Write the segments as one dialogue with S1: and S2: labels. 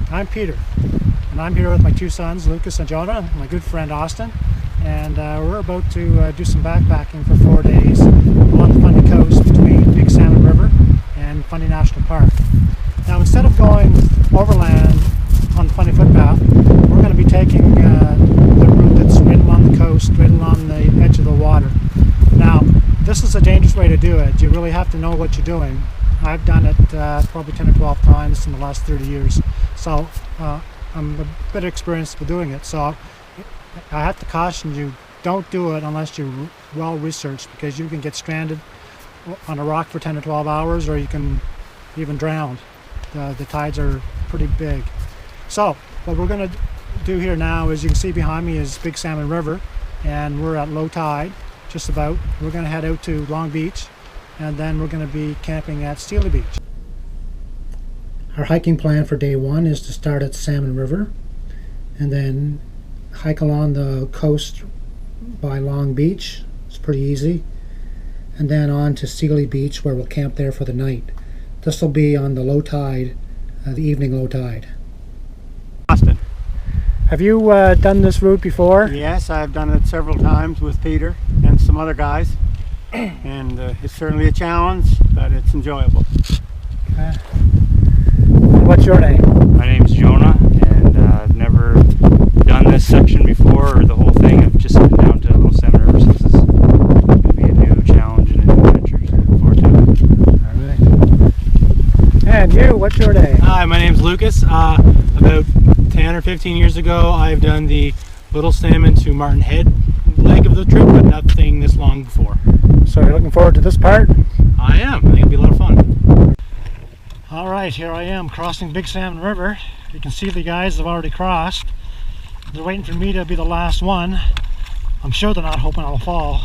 S1: I'm Peter, and I'm here with my two sons, Lucas and Jonah, and my good friend Austin, and we're about to do some backpacking for 4 days along the Fundy coast between Big Salmon River and Fundy National Park. Now, instead of going overland on the Fundy footpath, we're going to be taking the route that's right along the coast, right along the edge of the water. Now, this is a dangerous way to do it. You really have to know what you're doing. I've done it probably 10 or 12 times in the last 30 years, so I'm a bit experienced with doing it. So I have to caution you, don't do it unless you're well researched, because you can get stranded on a rock for 10 or 12 hours, or you can even drown. The tides are pretty big. So what we're going to do here now is, you can see behind me is Big Salmon River, and we're at low tide, just about. We're going to head out to Long Beach, and then we're going to be camping at Steely Beach. Our hiking plan for day one is to start at Salmon River and then hike along the coast by Long Beach. It's pretty easy. And then on to Steely Beach, where we'll camp there for the night. This will be on the low tide, the evening low tide.
S2: Austin.
S1: Have you done this route before?
S2: Yes, I've done it several times with Peter and some other guys. And it's certainly a challenge, but it's enjoyable.
S1: Okay. What's your name?
S3: My name's Jonah, and I've never done this section before, or the whole thing. I've just been down to Little Salmon River, so this is going to be a new challenge and a new adventure. So looking forward to it.
S1: All right. And you, what's your name?
S4: Hi, my name's Lucas. About 10 or 15 years ago, I've done the Little Salmon to Martin Head leg of the trip, but nothing this long before.
S1: So you're looking forward to this part?
S4: I am. I think it'll be a lot of fun.
S1: All right, here I am crossing Big Salmon River. You can see the guys have already crossed. They're waiting for me to be the last one. I'm sure they're not hoping I'll fall.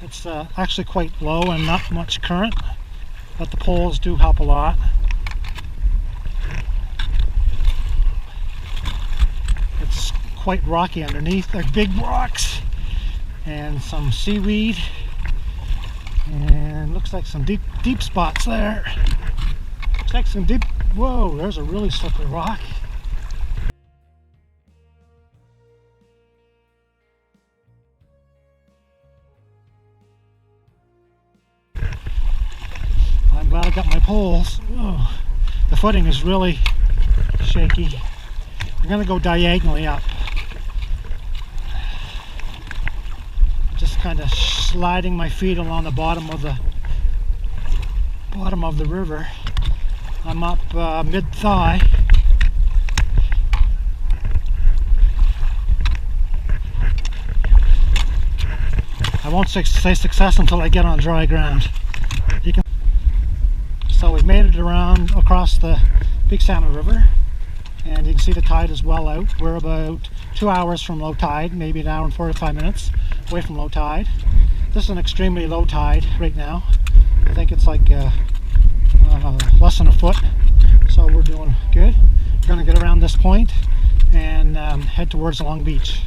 S1: It's actually quite low and not much current, but the poles do help a lot. It's quite rocky underneath. They're big rocks and some seaweed, and looks like some deep spots there. Looks like some deep. Whoa, there's a really slippery rock. I'm glad I got my poles. Whoa, the footing is really shaky. I'm gonna go diagonally up. Just kind of sliding my feet along the bottom of the river. I'm up mid-thigh. I won't say success until I get on dry ground. So we've made it around across the Big Salmon River, and you can see the tide is well out. We're about 2 hours from low tide, maybe an hour and 45 minutes away from low tide. This is an extremely low tide right now. I think it's like less than a foot, so we're doing good. We're going to get around this point and head towards Long Beach.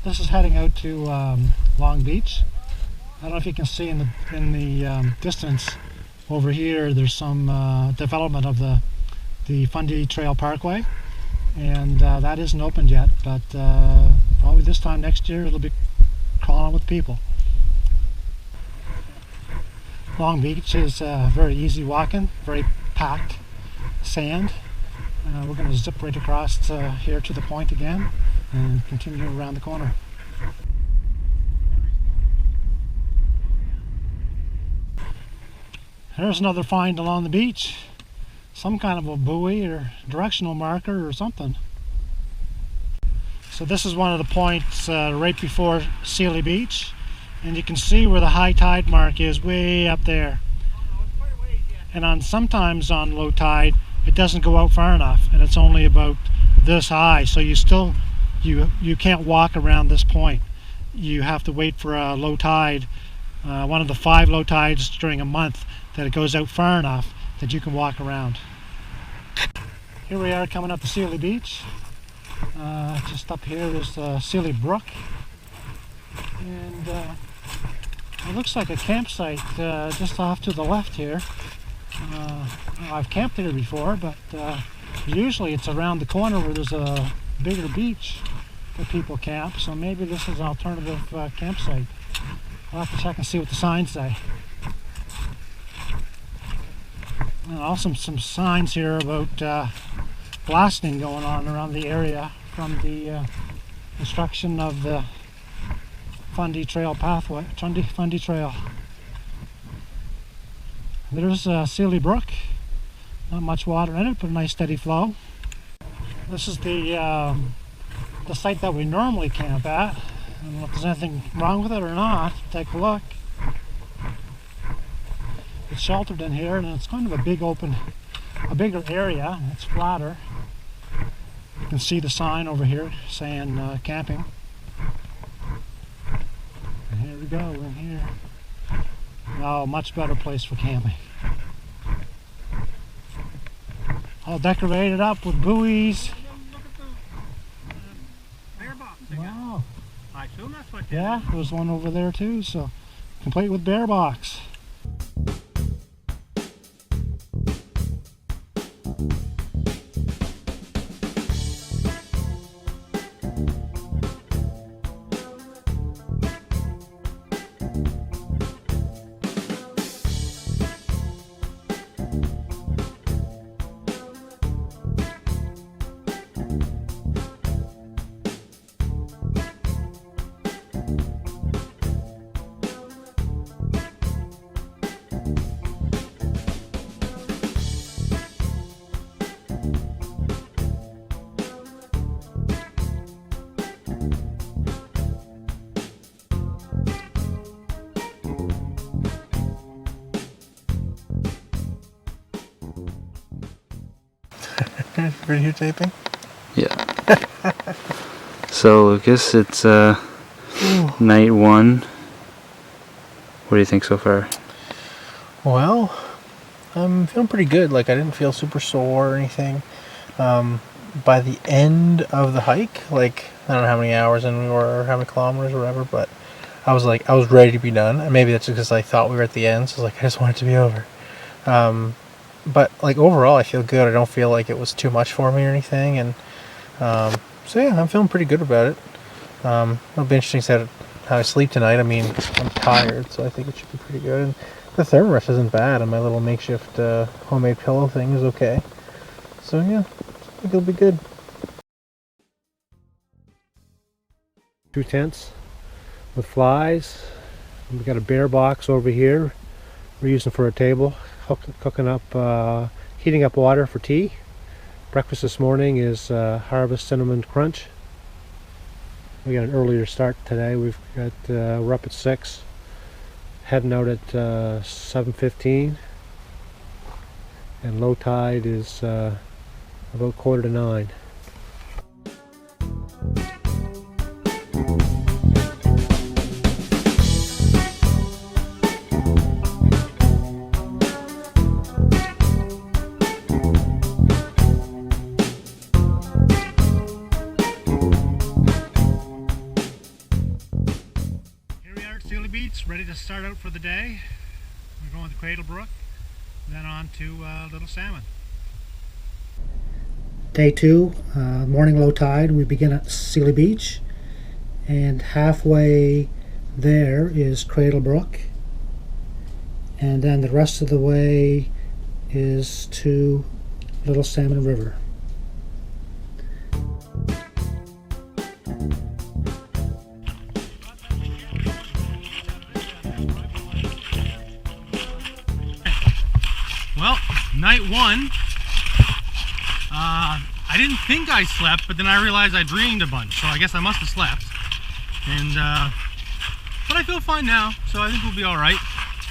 S1: This is heading out to Long Beach. I don't know if you can see in the distance over here, there's some development of the Fundy Trail Parkway, and that isn't opened yet, but probably this time next year it'll be crawling with people. Long Beach is very easy walking, very packed sand. We're going to zip right across here to the point again and continue around the corner. There's another find along the beach. Some kind of a buoy or directional marker or something. So this is one of the points right before Steely Beach, and you can see where the high tide mark is way up there. And sometimes on low tide it doesn't go out far enough, and it's only about this high, so you can't walk around this point. You have to wait for a low tide one of the 5 low tides during a month that it goes out far enough that you can walk around. Here we are coming up to Sealy Beach. Just up here is Sealy Brook, and it looks like a campsite just off to the left here. I've camped here before, but usually it's around the corner where there's a bigger beach where people camp, so maybe this is an alternative campsite. I'll have to check and see what the signs say. And also some signs here about blasting going on around the area from the construction of the Fundy Trail pathway, Fundy Trail. There's Sealy Brook. Not much water in it, but a nice steady flow. This is the site that we normally camp at. I don't know if there's anything wrong with it or not. Take a look. It's sheltered in here, and it's kind of a bigger area. It's flatter. You can see the sign over here saying camping. And here we go, we're in here. Oh, much better place for camping. All decorated up with buoys. Wow.
S4: I assume that's what.
S1: Yeah, there's one over there too, so complete with bear box.
S5: Videotaping?
S3: Yeah. So Lucas, it's night 1. What do you think so far?
S5: Well, I'm feeling pretty good. Like, I didn't feel super sore or anything. By the end of the hike, like, I don't know how many hours in we were, or how many kilometers or whatever, but I was ready to be done. And maybe that's because I thought we were at the end, so I was like, I just want it to be over. But like overall, I feel good. I don't feel like it was too much for me or anything, and so yeah, I'm feeling pretty good about it. It'll be interesting to see how I sleep tonight. I mean, I'm tired, so I think it should be pretty good. And the thermarest isn't bad, and my little makeshift homemade pillow thing is okay. So yeah, I think it'll be good.
S1: 2 tents with flies. We've got a bear box over here we're using for a table. Cooking up, heating up water for tea. Breakfast this morning is Harvest Cinnamon Crunch. We got an earlier start today. We're up at 6, heading out at 7:15, and low tide is about 8:45. Ready to start out for the day. We're going to Cradle Brook, then on to Little Salmon. Day 2, morning low tide. We begin at Sealy Beach, and halfway there is Cradle Brook, and then the rest of the way is to Little Salmon River.
S4: Well, night 1, I didn't think I slept, but then I realized I dreamed a bunch, so I guess I must have slept. And but I feel fine now, so I think we'll be all right.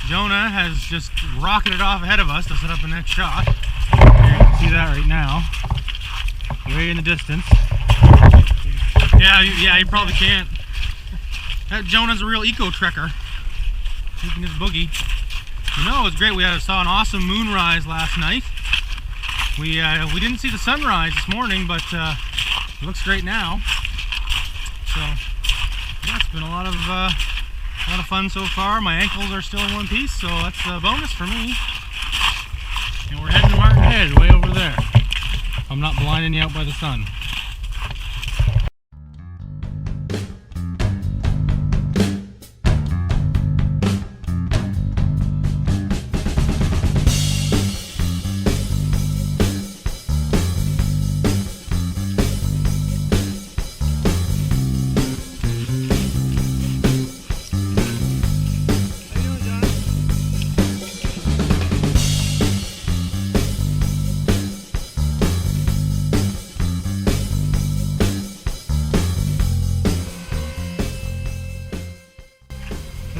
S4: Jonah has just rocketed off ahead of us to set up the next shot. You can see that right now, way in the distance. Yeah, you probably can't. That Jonah's a real eco-trekker. taking his boogie. You know, it was great. We saw an awesome moonrise last night. We didn't see the sunrise this morning, but it looks great now. So yeah, it's been a lot of fun so far. My ankles are still in one piece, so that's a bonus for me. And we're heading to Martin Head, way over there. I'm not blinding you out by the sun.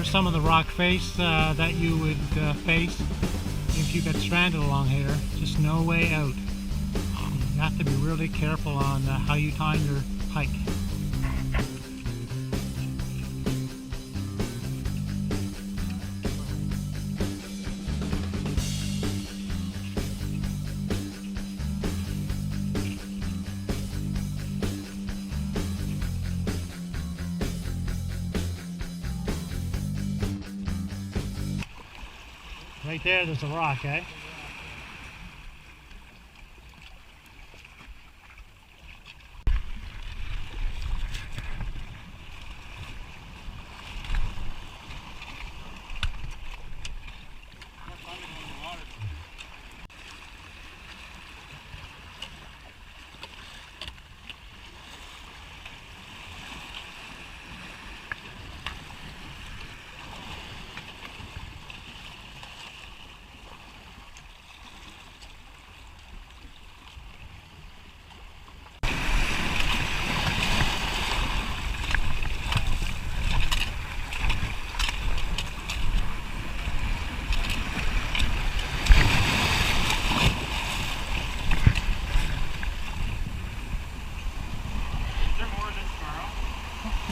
S4: Some of the rock face that you would face if you got stranded along here. Just no way out. You have to be really careful on how you time your hike. Right there's a rock, eh?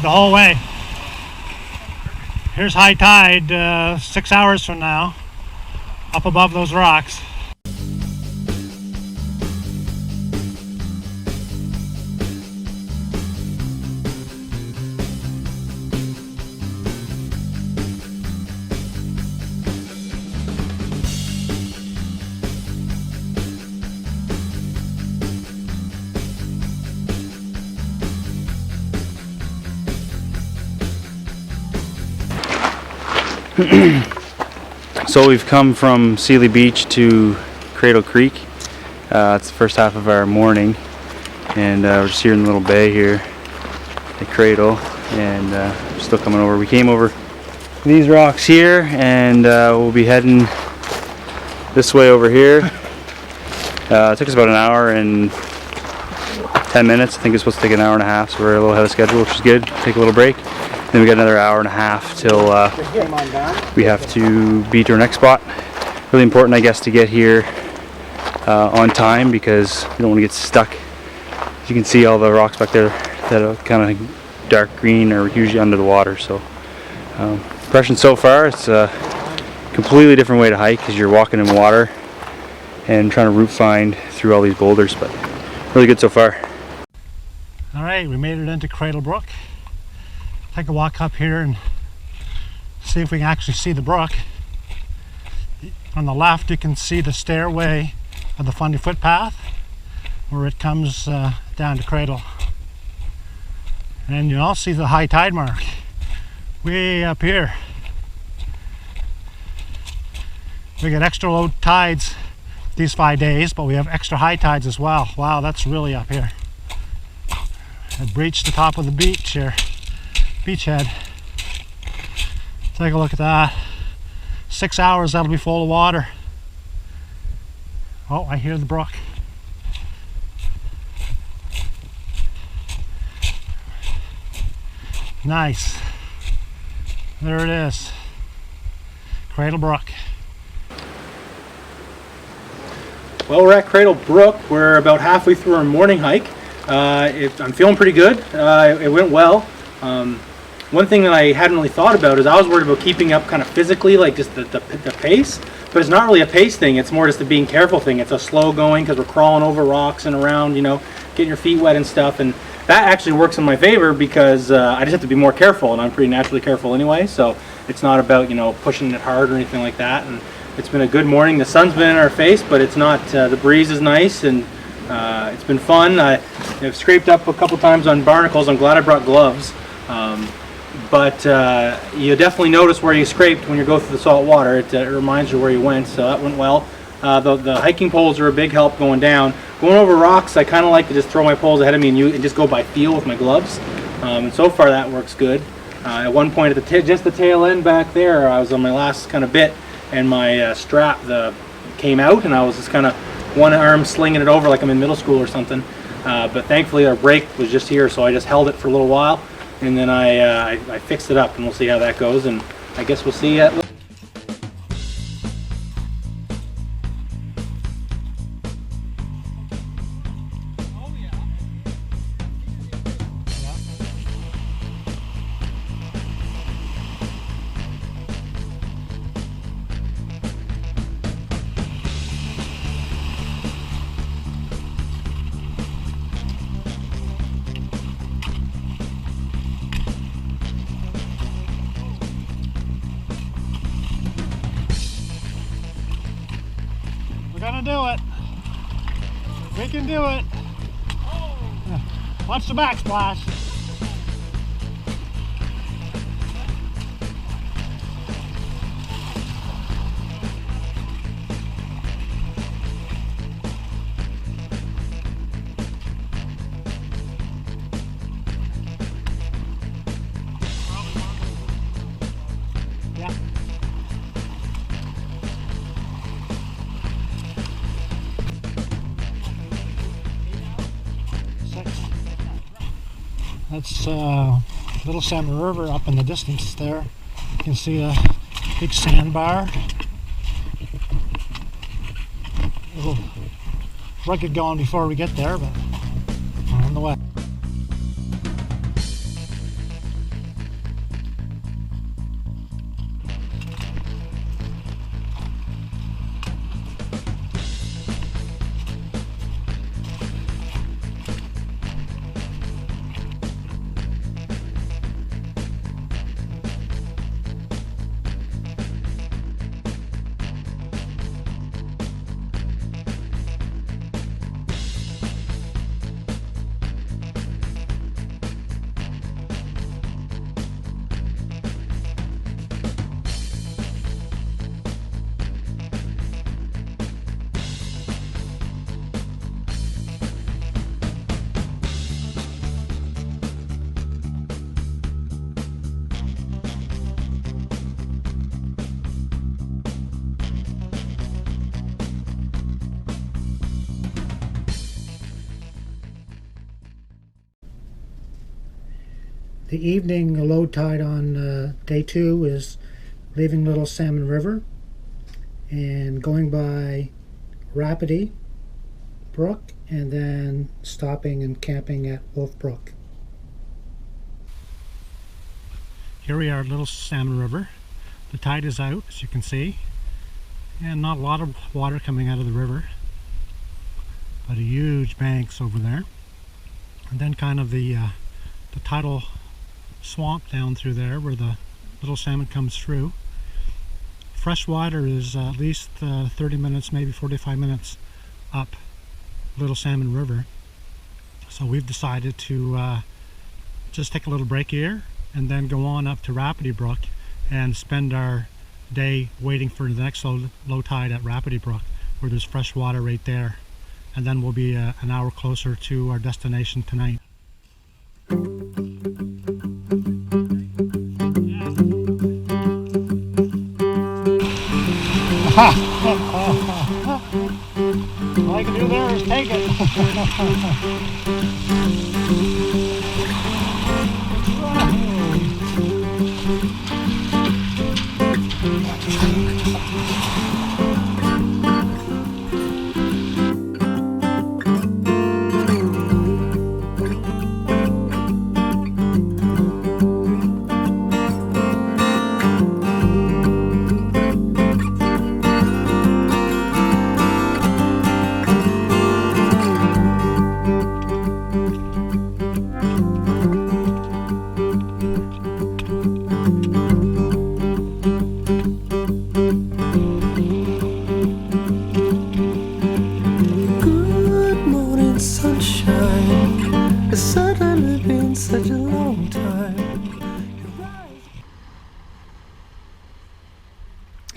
S4: The whole way. Here's high tide 6 hours from now, up above those rocks.
S3: So we've come from Sealy Beach to Cradle Creek. It's the first half of our morning, and we're just here in the little bay here at Cradle, and we're still coming over. We came over these rocks here, and we'll be heading this way over here. It took us about an hour and 10 minutes. I think it's supposed to take an hour and a half, so we're a little ahead of schedule, which is good. Take a little break. Then we got another hour and a half till we have to beat our next spot. Really important, I guess, to get here on time, because we don't want to get stuck. As you can see, all the rocks back there that are kind of dark green are usually under the water. So impression so far, it's a completely different way to hike, because you're walking in water and trying to route find through all these boulders, but really good so far.
S1: All right, we made it into Cradle Brook. Take a walk up here and see if we can actually see the brook. On the left you can see the stairway of the Fundy footpath where it comes down to Cradle. And you all see the high tide mark way up here. We get extra low tides these 5 days, but we have extra high tides as well. Wow, that's really up here. It breached the top of the beach here. Beachhead. Take a look at that. 6 hours, that'll be full of water. Oh, I hear the brook. Nice. There it is. Cradle Brook.
S5: Well, we're at Cradle Brook. We're about halfway through our morning hike. I'm feeling pretty good. It went well.
S4: one thing that I hadn't really thought about is I was worried about keeping up kind of physically, like just the pace. But it's not really a pace thing. It's more just a being careful thing. It's a slow going because we're crawling over rocks and around, you know, getting your feet wet and stuff. And that actually works in my favor because I just have to be more careful, and I'm pretty naturally careful anyway. So it's not about, you know, pushing it hard or anything like that. And it's been a good morning. The sun's been in our face, but it's not. The breeze is nice, and it's been fun. I've scraped up a couple times on barnacles. I'm glad I brought gloves. But you definitely notice where you scraped when you go through the salt water. It reminds you where you went, so that went well. The hiking poles are a big help going down. Going over rocks, I kind of like to just throw my poles ahead of me and just go by feel with my gloves. And so far that works good. At one point at just the tail end back there, I was on my last kind of bit, and my strap came out, and I was just kind of one arm slinging it over like I'm in middle school or something. But thankfully our brake was just here, so I just held it for a little while. And then I fixed it up, and we'll see how that goes, and I guess we'll see at
S1: We're gonna do it. We can do it. Watch the backsplash. Yeah. That's Little Salmon River up in the distance there. You can see a big sandbar. A little rugged going before we get there, but we're on the way. The evening low tide on day 2 is leaving Little Salmon River and going by Rapidie Brook and then stopping and camping at Wolf Brook. Here we are at Little Salmon River. The tide is out, as you can see, and not a lot of water coming out of the river, but a huge banks over there, and then kind of the tidal swamp down through there where the little salmon comes through. Fresh water is at least 30 minutes, maybe 45 minutes up Little Salmon River. So we've decided to just take a little break here and then go on up to Rapidie Brook and spend our day waiting for the next low tide at Rapidie Brook, where there's fresh water right there. And then we'll be an hour closer to our destination tonight. All I can do there is take it.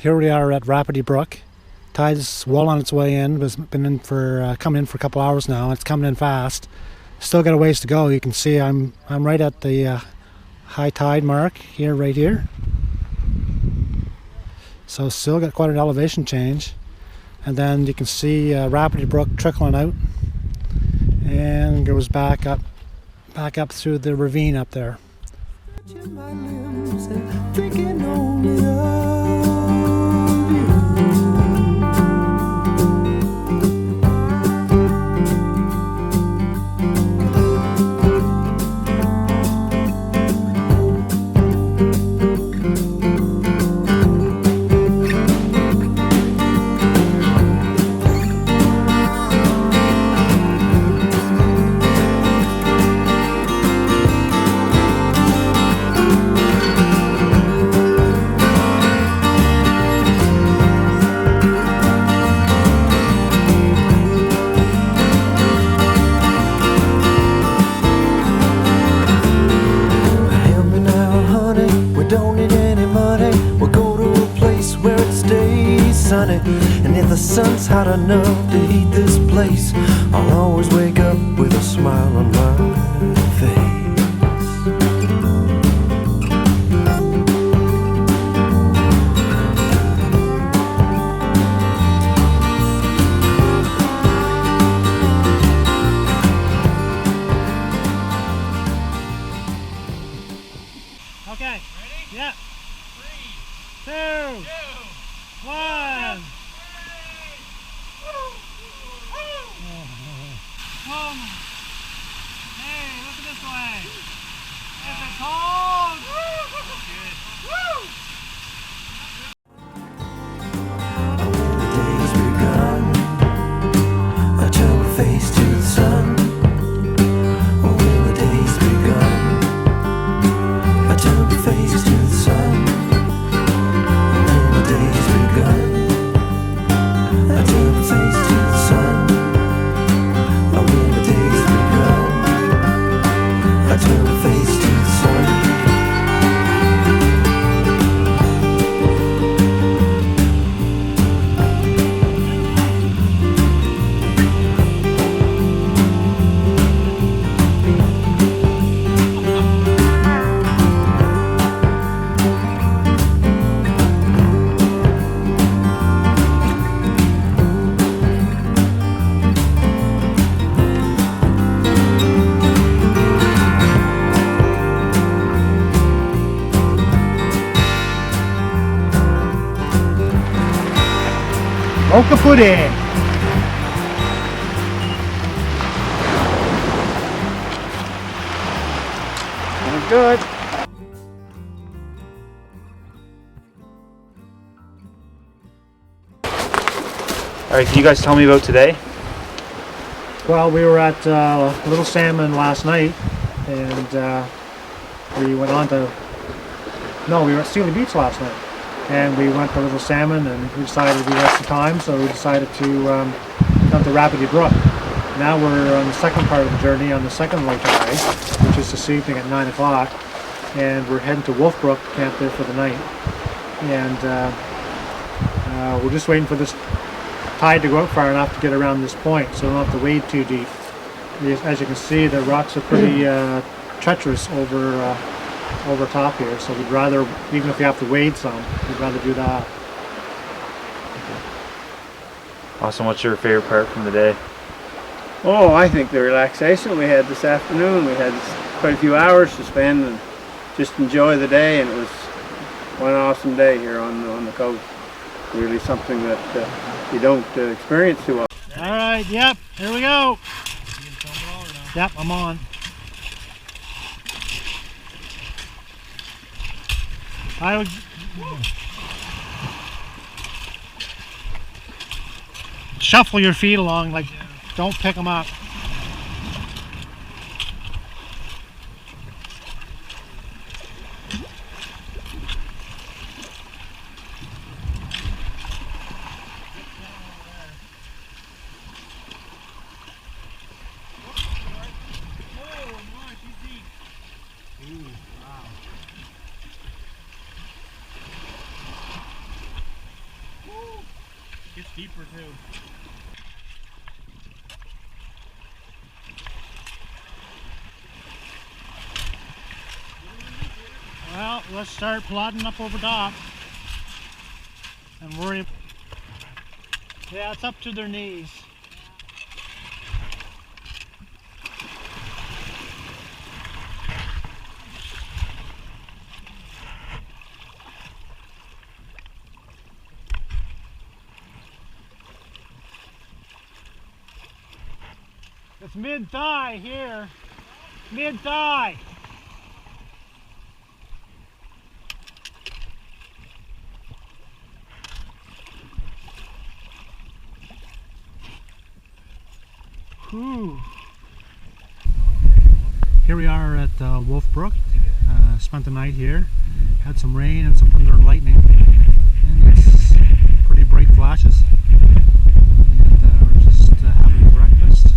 S1: here we are at Rapidie Brook. Tide's well on its way in. It's been in for coming in for a couple hours now. It's coming in fast. Still got a ways to go. You can see I'm right at the high tide mark here, right here. So still got quite an elevation change. And then you can see Rapidie Brook trickling out and goes back up through the ravine up there.
S6: And if the sun's hot enough to heat this place, I'll always wake up with a smile on my face.
S1: Okay. Ready? Yeah. 3, 2, 1. Oh. Hey, look at this way. Is it cold? Good. Woo!
S6: When the day has begun, I turn my face to the sun. When the day's begun, I turn my face to the sun. When the day's begun, I turn my face to the sun. When the day's begun, I turn my face to the sun.
S1: Mocha pudding. Good.
S3: All right, can you guys tell me about today?
S1: Well, we were at Little Salmon last night, and we went on to. No, we were at Steely Beach last night, and we went to Little Salmon, and we decided we had some time, so we decided to come to Rapidie Brook. Now we're on the second part of the journey, on the second low tide, which is this evening at 9 o'clock, and we're heading to Wolf Brook, camp there for the night, and we're just waiting for this tide to go out far enough to get around this point, so we don't have to wade too deep. As you can see, the rocks are pretty treacherous over top here, so we'd rather, even if we have to wade some, we'd rather do that.
S3: Awesome. What's your favorite part from the day?
S2: Oh, I think the relaxation we had this afternoon. We had quite a few hours to spend and just enjoy the day, and it was one awesome day here on the coast. Really something that you don't experience too often.
S1: All right, yep, here we go. Yep, I'm on. I would shuffle your feet along, like don't pick them up.
S4: Deeper too.
S1: Well, let's start plodding up over top and worry. Yeah, it's up to their knees. It's mid-thigh here. Mid-thigh. Whew. Here we are at Wolf Brook. Spent the night here. Had some rain and some thunder and lightning. And it's pretty bright flashes. And we're just having breakfast.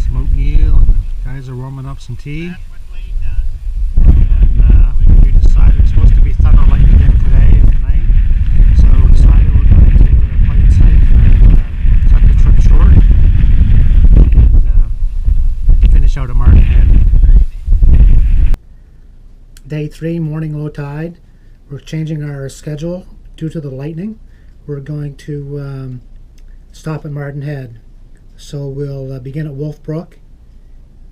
S1: Some oatmeal, and the guys are warming up some tea. And we decided it's supposed to be thunder and lightning again today and tonight. So we decided we're going to play it safe and cut the trip short. Finish out at Martin Head. Day 3, morning low tide. We're changing our schedule due to the lightning. We're going to stop at Martin Head. So we'll begin at Wolf Brook.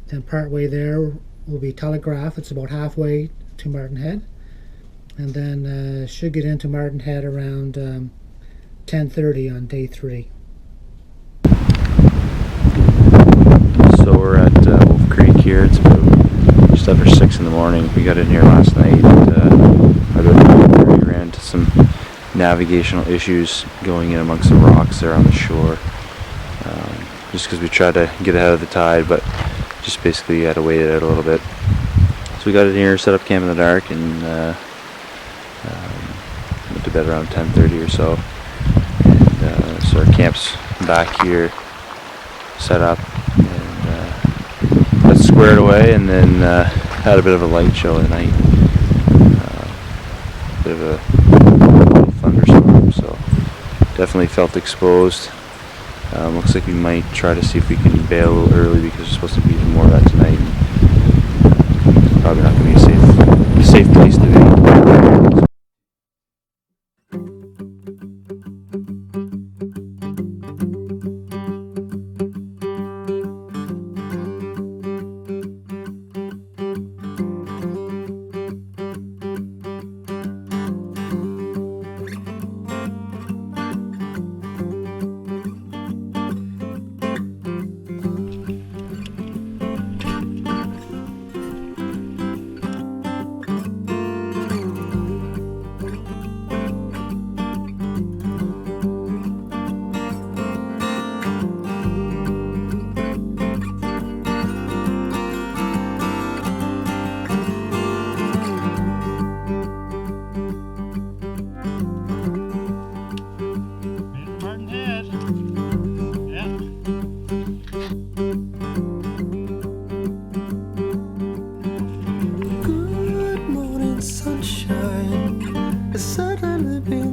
S1: Then part way there will be Telegraph. It's about halfway to Martin Head. And then should get into Martin Head around 10:30 on day 3.
S7: So we're at Wolf Creek here. It's about just after 6 in the morning. We got in here last night. We ran into some navigational issues going in amongst the rocks there on the shore. Just because we tried to get ahead of the tide, but just basically had to wait it out a little bit. So we got in here, set up camp in the dark, and went to bed around 10:30 or so. And so our camp's back here, set up. Got squared away, and then had a bit of a light show at night. Bit of a thunderstorm, so definitely felt exposed. Looks like we might try to see if we can bail a little early because there's supposed to be more of that tonight. Probably not going to be a safe place to be.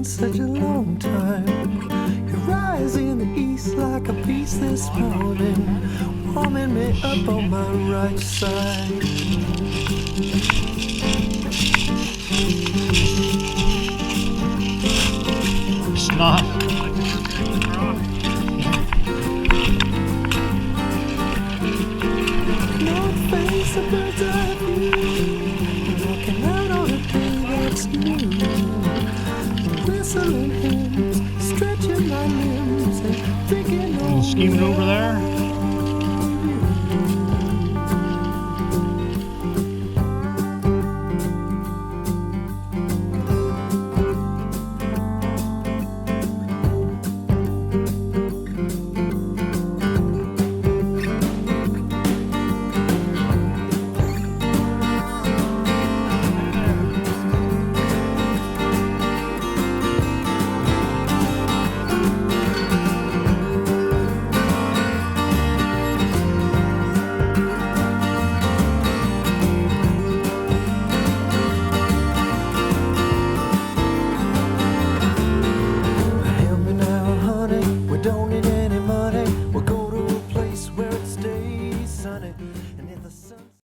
S6: Such a long time. You're rising in the east like a beast this morning, warming me up on my right side.
S1: Snot.
S6: North face, a bird's eye view, walking out on a day that's new. Whistling hymns, stretching my limbs, and thinking on
S1: Scheming over there.
S6: sunny, and if the sun